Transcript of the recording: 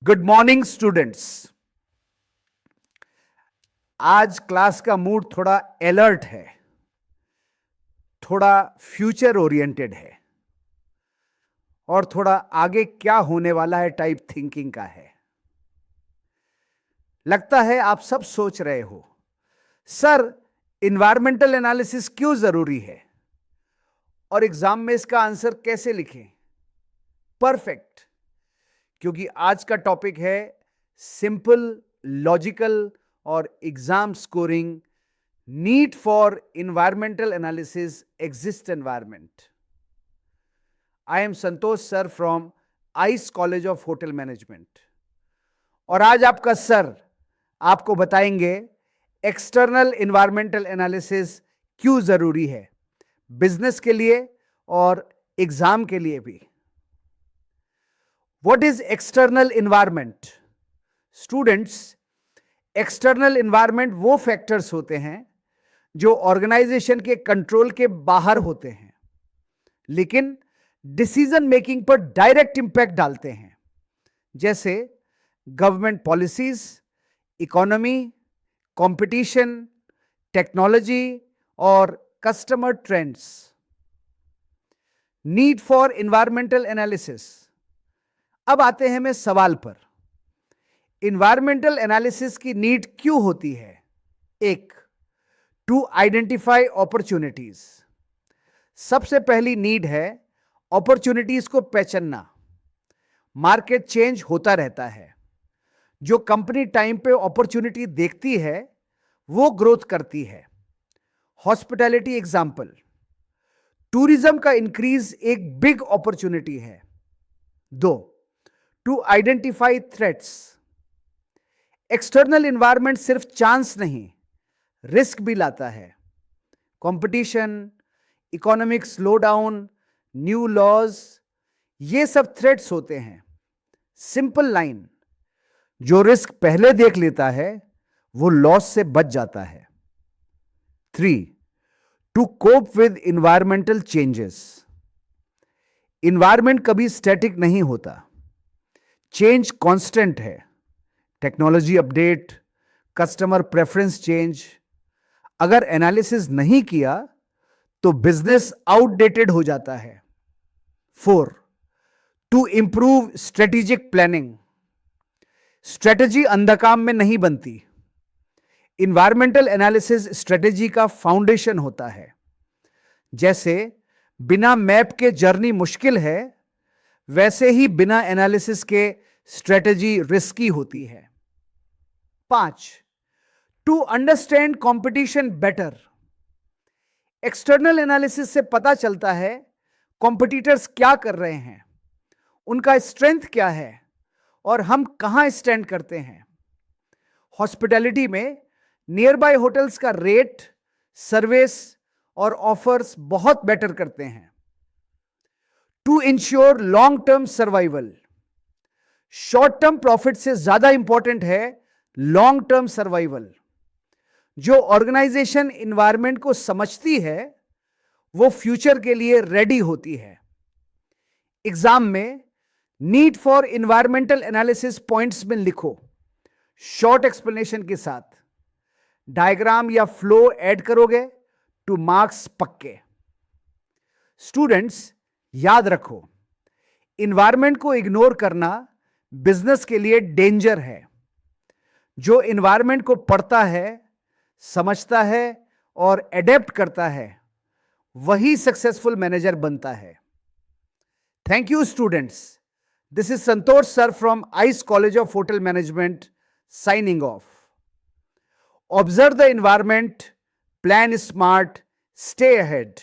Good morning students. आज class का mood थोड़ा अलर्ट है, थोड़ा फ्यूचर ओरिएंटेड है और थोड़ा आगे क्या होने वाला है टाइप थिंकिंग का है। लगता है आप सब सोच रहे हो, सर इन्वायरमेंटल एनालिसिस क्यों जरूरी है और एग्जाम में इसका आंसर कैसे लिखें। परफेक्ट, क्योंकि आज का टॉपिक है सिंपल, लॉजिकल और exam scoring need for environmental analysis exist environment. I am Santosh sir from ice college of hotel management और आज आपका सर आपको बताएंगे एक्सटर्नल इन्वायरमेंटल एनालिसिस क्यों जरूरी है बिजनेस के लिए और एग्जाम के लिए भी। What is external environment? Students, external environment वो फैक्टर्स होते हैं जो ऑर्गेनाइजेशन के कंट्रोल के बाहर होते हैं लेकिन डिसीजन मेकिंग पर डायरेक्ट इंपैक्ट डालते हैं, जैसे government policies, economy, competition, technology और customer trends. Need for environmental analysis. अब आते हैं मैं सवाल पर, इन्वायरमेंटल एनालिसिस की नीड क्यों होती है। एक, टू आइडेंटिफाई अपॉर्चुनिटीज। सबसे पहली नीड है अपॉर्चुनिटीज को पहचानना। मार्केट चेंज होता रहता है, जो कंपनी टाइम पे अपॉर्चुनिटी देखती है वो ग्रोथ करती है। हॉस्पिटैलिटी एग्जांपल, टूरिज्म का इंक्रीज एक बिग अपॉर्चुनिटी है। दो, to identify threats. External environment सिर्फ चांस नहीं, रिस्क भी लाता है। Competition, economic slowdown, new laws, ये सब थ्रेट्स होते हैं। सिंपल लाइन, जो रिस्क पहले देख लेता है वो लॉस से बच जाता है। 3, to cope with environmental changes. Environment कभी स्टैटिक नहीं होता, चेंज कांस्टेंट है। Technology update, customer preference change. अगर एनालिसिस नहीं किया तो बिजनेस आउटडेटेड हो जाता है। 4, to improve strategic planning. Strategy अंधा काम में नहीं बनती, इन्वायरमेंटल एनालिसिस स्ट्रेटेजी का फाउंडेशन होता है। जैसे बिना मैप के जर्नी मुश्किल है, वैसे ही बिना एनालिसिस के स्ट्रेटेजी रिस्की होती है। 5, to understand competition better. External analysis से पता चलता है कॉम्पिटिटर्स क्या कर रहे हैं, उनका स्ट्रेंथ क्या है और हम कहां स्टैंड करते हैं। हॉस्पिटैलिटी में नियर बाय होटल्स का रेट, सर्विस और ऑफर्स बहुत बेटर करते हैं। To ensure long term survival. Short term profit से ज्यादा इंपॉर्टेंट है लॉन्ग टर्म सर्वाइवल। जो ऑर्गेनाइजेशन इन्वायरमेंट को समझती है वो फ्यूचर के लिए रेडी होती है। एग्जाम में need for environmental analysis points में लिखो, शॉर्ट एक्सप्लेनेशन के साथ। डायग्राम या फ्लो ऐड करोगे टू मार्क्स पक्के। स्टूडेंट्स याद रखो, इन्वायरमेंट को इग्नोर करना बिजनेस के लिए डेंजर है। जो इन्वायरमेंट को पढ़ता है, समझता है और एडेप्ट करता है वही सक्सेसफुल मैनेजर बनता है। Thank you students. This is Santosh sir from ice college of hotel management signing off. Observe the environment, plan smart, stay ahead.